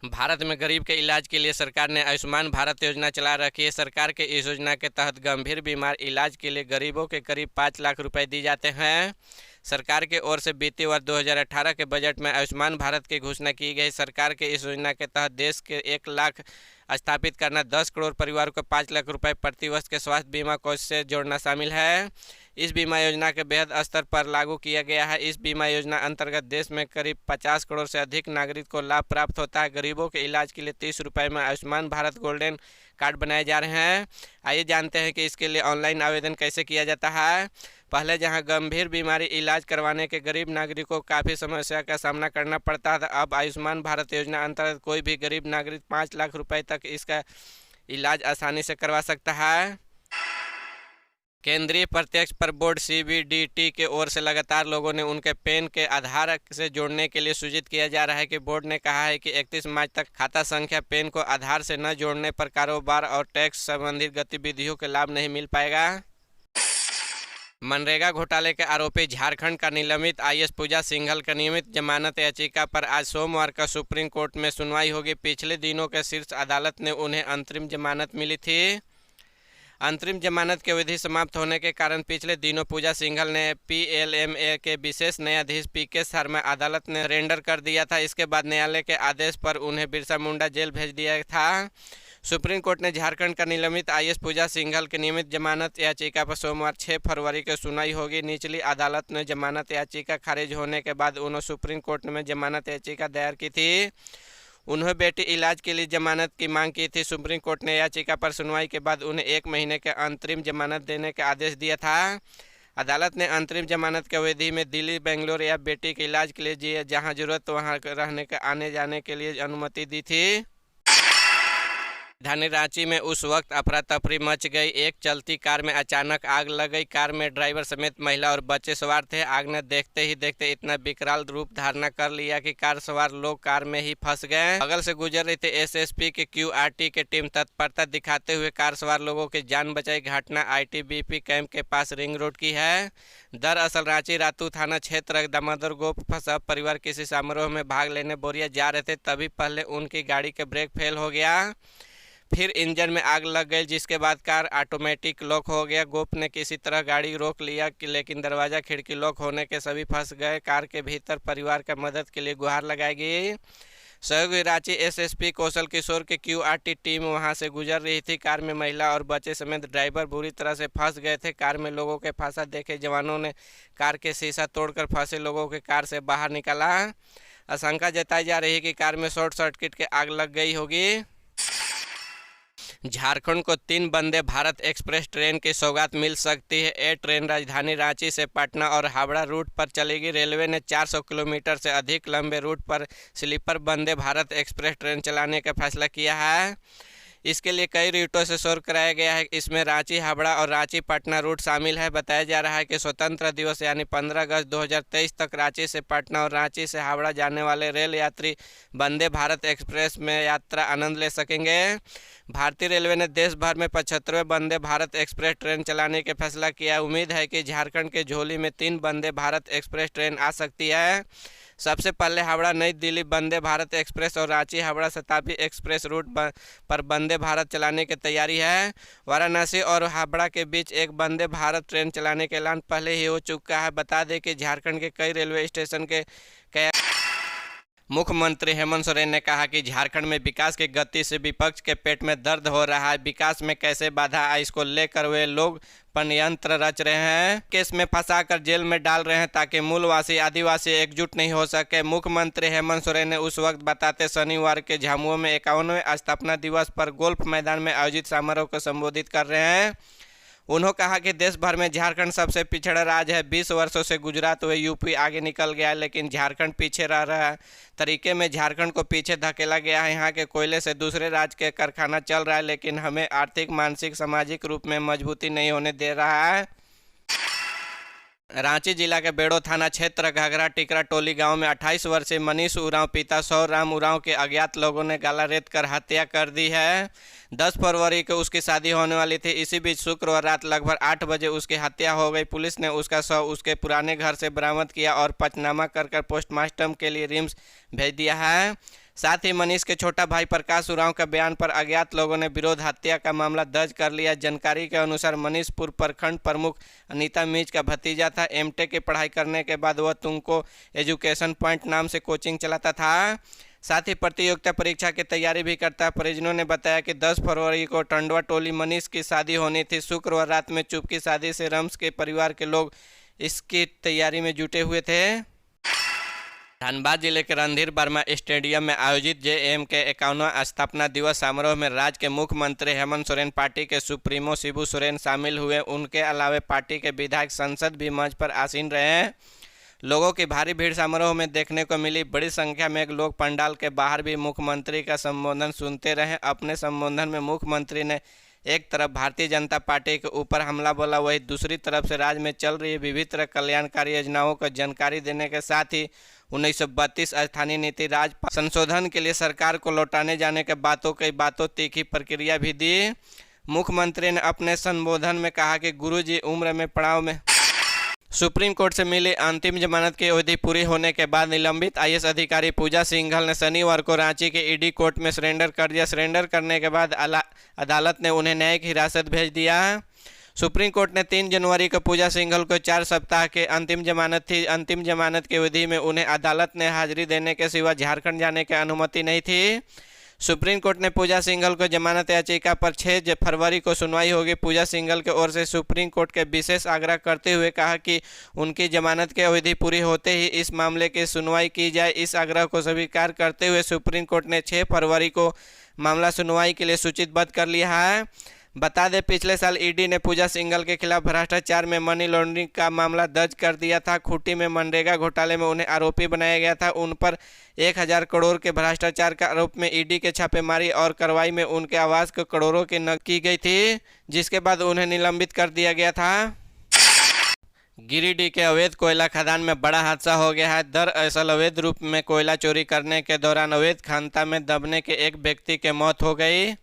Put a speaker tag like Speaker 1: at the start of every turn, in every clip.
Speaker 1: भारत में गरीब के इलाज के लिए सरकार ने आयुष्मान भारत योजना चला रखी है। सरकार के इस योजना के तहत गंभीर बीमार इलाज के लिए गरीबों के करीब 5 लाख रुपए दिए जाते हैं। सरकार की ओर से बीते वर्ष 2018 के बजट में आयुष्मान भारत की घोषणा की गई। सरकार के इस योजना के तहत देश के 1 लाख स्थापित करना, 10 करोड़ परिवारों को 5 लाख रुपए प्रति वर्ष के स्वास्थ्य बीमा कोष से जोड़ना शामिल है। इस बीमा योजना के बेहद स्तर पर लागू किया गया है। इस बीमा योजना अंतर्गत देश में करीब 50 करोड़ से अधिक नागरिक को लाभ प्राप्त होता है। गरीबों के इलाज के लिए 30 रुपये में आयुष्मान भारत गोल्डन कार्ड बनाए जा रहे हैं। आइए जानते हैं कि इसके लिए ऑनलाइन आवेदन कैसे किया जाता है। पहले जहां गंभीर बीमारी इलाज करवाने के गरीब नागरिकों को काफ़ी समस्या का सामना करना पड़ता था, अब आयुष्मान भारत योजना अंतर्गत कोई भी गरीब नागरिक 5 लाख रुपए तक इसका इलाज आसानी से करवा सकता है। केंद्रीय प्रत्यक्ष कर बोर्ड सीबीडीटी के ओर से लगातार लोगों ने उनके पैन के आधार से जोड़ने के लिए सूचित किया जा रहा है कि बोर्ड ने कहा है कि 31 मार्च तक खाता संख्या पैन को आधार से न जोड़ने पर कारोबार और टैक्स संबंधित गतिविधियों के लाभ नहीं मिल पाएगा। मनरेगा घोटाले के आरोपी झारखंड का निलंबित आईएएस पूजा सिंघल का नियमित जमानत याचिका पर आज सोमवार को सुप्रीम कोर्ट में सुनवाई होगी। पिछले दिनों के शीर्ष अदालत ने उन्हें अंतरिम जमानत मिली थी। अंतरिम जमानत की अवधि समाप्त होने के कारण पिछले दिनों पूजा सिंघल ने पीएलएमए के विशेष न्यायाधीश पीके शर्मा अदालत ने सरेंडर कर दिया था। इसके बाद न्यायालय के आदेश पर उन्हें बिरसा मुंडा जेल भेज दिया था। सुप्रीम कोर्ट ने झारखंड का निलंबित आईएएस पूजा सिंघल की नियमित जमानत याचिका पर सोमवार 6 फरवरी को सुनवाई होगी। निचली अदालत ने जमानत याचिका खारिज होने के बाद उन्होंने सुप्रीम कोर्ट में जमानत याचिका दायर की थी। उन्होंने बेटी इलाज के लिए जमानत की मांग की थी। सुप्रीम कोर्ट ने याचिका पर सुनवाई के बाद उन्हें 1 महीने के अंतरिम जमानत देने का आदेश दिया था। अदालत ने अंतरिम जमानत की अवधि में दिल्ली, बेंगलुरु या बेटी के इलाज के लिए जहां जरूरत वहां रहने के आने जाने के लिए अनुमति दी थी। राजधानी रांची में उस वक्त अफरा तफरी मच गई। एक चलती कार में अचानक आग लग गई। कार में ड्राइवर समेत महिला और बच्चे सवार थे। आग ने देखते ही देखते इतना विकराल रूप धारण कर लिया कि कार सवार लोग कार में ही फंस गए। बगल से गुजर रही थी एसएसपी की क्यूआरटी की टीम तत्परता दिखाते हुए कार सवार लोगों की जान बचाई। घटना आईटीबीपी कैंप के पास रिंग रोड की है। दरअसल रांची रातू थाना क्षेत्र दामोदर गोप सब परिवार किसी समारोह में भाग लेने बोरिया जा रहे थे, तभी पहले उनकी गाड़ी का ब्रेक फेल हो गया। फिर इंजन में आग लग गई, जिसके बाद कार ऑटोमेटिक लॉक हो गया। गोप ने किसी तरह गाड़ी रोक लिया लेकिन दरवाज़ा खिड़की लॉक होने के सभी फंस गए। कार के भीतर परिवार का मदद के लिए गुहार लगाई गई। सहयोगी रांची एसएसपी कौशल किशोर की क्यूआरटी टीम वहां से गुजर रही थी। कार में महिला और बच्चे समेत ड्राइवर बुरी तरह से फंस गए थे। कार में लोगों के फंसा देखे जवानों ने कार के शीशा तोड़कर फंसे लोगों के कार से बाहर निकाला। आशंका जताई जा रही है कि कार में शॉर्ट सर्किट के आग लग गई होगी। झारखंड को 3 वंदे भारत एक्सप्रेस ट्रेन की सौगात मिल सकती है। ये ट्रेन राजधानी रांची से पटना और हावड़ा रूट पर चलेगी। रेलवे ने 400 किलोमीटर से अधिक लंबे रूट पर sleeper Vande Bharat express train चलाने का फैसला किया है। इसके लिए कई रूटों से शोर कराया गया है। इसमें रांची हावड़ा और रांची पटना रूट शामिल है। बताया जा रहा है कि स्वतंत्रता दिवस यानी 15 अगस्त 2023 तक रांची से पटना और रांची से हावड़ा जाने वाले रेल यात्री वंदे भारत एक्सप्रेस में यात्रा आनंद ले सकेंगे। भारतीय रेलवे ने देश भर में 75वें वंदे भारत एक्सप्रेस ट्रेन चलाने का फैसला किया। उम्मीद है कि झारखंड के झोली में 3 वंदे भारत एक्सप्रेस ट्रेन आ सकती है। सबसे पहले हावड़ा नई दिल्ली वंदे भारत एक्सप्रेस और रांची हावड़ा शताब्दी एक्सप्रेस रूट पर वंदे भारत चलाने की तैयारी है। वाराणसी और हावड़ा के बीच एक वंदे भारत ट्रेन चलाने का ऐलान पहले ही हो चुका है। बता दें कि झारखंड के कई रेलवे स्टेशन के मुख्यमंत्री हेमंत सोरेन ने कहा कि झारखंड में विकास की गति से विपक्ष के पेट में दर्द हो रहा है। विकास में कैसे बाधा आए, इसको लेकर वे लोग षड्यंत्र रच रहे हैं, केस में फंसाकर जेल में डाल रहे हैं ताकि मूलवासी आदिवासी एकजुट नहीं हो सके। मुख्यमंत्री हेमंत सोरेन ने उस वक्त बताते शनिवार के झामुमो में 51वें स्थापना दिवस पर गोल्फ मैदान में आयोजित समारोह को संबोधित कर रहे हैं। उन्होंने कहा कि देश भर में झारखंड सबसे पिछड़ा राज्य है। 20 वर्षों से गुजरात व यूपी आगे निकल गया है, लेकिन झारखंड पीछे रह रहा है। तरीके में झारखंड को पीछे धकेला गया है। यहाँ के कोयले से दूसरे राज्य के कारखाना चल रहा है, लेकिन हमें आर्थिक, मानसिक, सामाजिक रूप में मजबूती नहीं होने दे रहा है। रांची जिला के बेड़ो थाना क्षेत्र घघरा टिकरा टोली गांव में 28 वर्षीय मनीष उरांव पिता सौराम उरांव के अज्ञात लोगों ने गला रेत कर हत्या कर दी है। 10 फरवरी को उसकी शादी होने वाली थी। इसी बीच शुक्रवार रात लगभग 8 बजे उसकी हत्या हो गई। पुलिस ने उसका शव उसके पुराने घर से बरामद किया और पंचनामा कर पोस्टमार्टम के लिए रिम्स भेज दिया है। साथ ही मनीष के छोटा भाई प्रकाश उरांव के बयान पर अज्ञात लोगों ने विरोध हत्या का मामला दर्ज कर लिया। जानकारी के अनुसार मनीष पूर्व प्रखंड प्रमुख अनीता मीज का भतीजा था। एमटेक की पढ़ाई करने के बाद वह तुमको एजुकेशन पॉइंट नाम से कोचिंग चलाता था। साथ ही प्रतियोगिता परीक्षा की तैयारी भी करता है। परिजनों ने बताया कि 10 फरवरी को टंडवा टोली मनीष की शादी होनी थी। शुक्रवार रात में चुपकी शादी से रम्स के परिवार के लोग इसकी तैयारी में जुटे हुए थे। धनबाद जिले के रणधीर वर्मा स्टेडियम में आयोजित जेएम के 51वां स्थापना दिवस समारोह में राज्य के मुख्यमंत्री हेमंत सोरेन, पार्टी के सुप्रीमो शिबू सोरेन शामिल हुए। उनके अलावा पार्टी के विधायक, सांसद भी मंच पर आसीन रहे। लोगों की भारी भीड़ समारोह में देखने को मिली। बड़ी संख्या में लोग पंडाल के बाहर भी मुख्यमंत्री का संबोधन सुनते रहे। अपने संबोधन में मुख्यमंत्री ने एक तरफ भारतीय जनता पार्टी के ऊपर हमला बोला, वहीं दूसरी तरफ से राज्य में चल रही विभिन्न तरह कल्याणकारी योजनाओं को जानकारी देने के साथ ही 1932 स्थानीय नीति राज संशोधन के लिए सरकार को लौटाने जाने के कई बातों तीखी प्रक्रिया भी दी। मुख्यमंत्री ने अपने संबोधन में कहा कि गुरुजी उम्र में पड़ाव में सुप्रीम कोर्ट से मिली अंतिम जमानत की अवधि पूरी होने के बाद निलंबित आईएएस अधिकारी पूजा सिंघल ने शनिवार को रांची के ईडी कोर्ट में सरेंडर कर दिया। सरेंडर करने के बाद अदालत ने उन्हें न्यायिक हिरासत भेज दिया। सुप्रीम कोर्ट ने 3 जनवरी को पूजा सिंघल को 4 सप्ताह के अंतिम जमानत थी। अंतिम जमानत की अवधि में उन्हें अदालत ने हाजिरी देने के सिवा झारखंड जाने की अनुमति नहीं थी। सुप्रीम कोर्ट ने पूजा सिंघल को जमानत याचिका पर 6 फरवरी को सुनवाई होगी। पूजा सिंघल की ओर से सुप्रीम कोर्ट के विशेष आग्रह करते हुए कहा कि उनकी जमानत की अवधि पूरी होते ही इस मामले की सुनवाई की जाए। इस आग्रह को स्वीकार करते हुए सुप्रीम कोर्ट ने 6 फरवरी को मामला सुनवाई के लिए सूचीबद्ध कर लिया है। बता दें, पिछले साल ईडी ने पूजा सिंघल के खिलाफ भ्रष्टाचार में मनी लॉन्ड्रिंग का मामला दर्ज कर दिया था। खूंटी में मनरेगा घोटाले में उन्हें आरोपी बनाया गया था। उन पर 1000 करोड़ के भ्रष्टाचार के आरोप में ईडी के छापेमारी और कार्रवाई में उनके आवास को करोड़ों की नकद की गई थी, जिसके बाद उन्हें निलंबित कर दिया गया था। गिरिडीह के अवैध कोयला खदान में बड़ा हादसा हो गया है। दरअसल अवैध रूप में कोयला चोरी करने के दौरान अवैध खानता में दबने के एक व्यक्ति की मौत हो गई।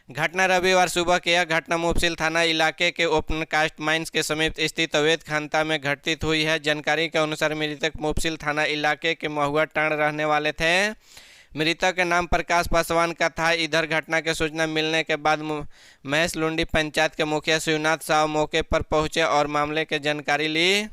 Speaker 1: घटना रविवार सुबह की। यह घटना मुफसिल थाना इलाके के ओपन कास्ट माइंस के समीप स्थित अवैध खानता में घटित हुई है। जानकारी के अनुसार मृतक मुफसिल थाना इलाके के महुआ टांड रहने वाले थे। मृतक का नाम प्रकाश पासवान का था। इधर घटना की सूचना मिलने के बाद महेश लुंडी पंचायत के मुखिया शिवनाथ साव मौके पर पहुंचे और मामले की जानकारी ली।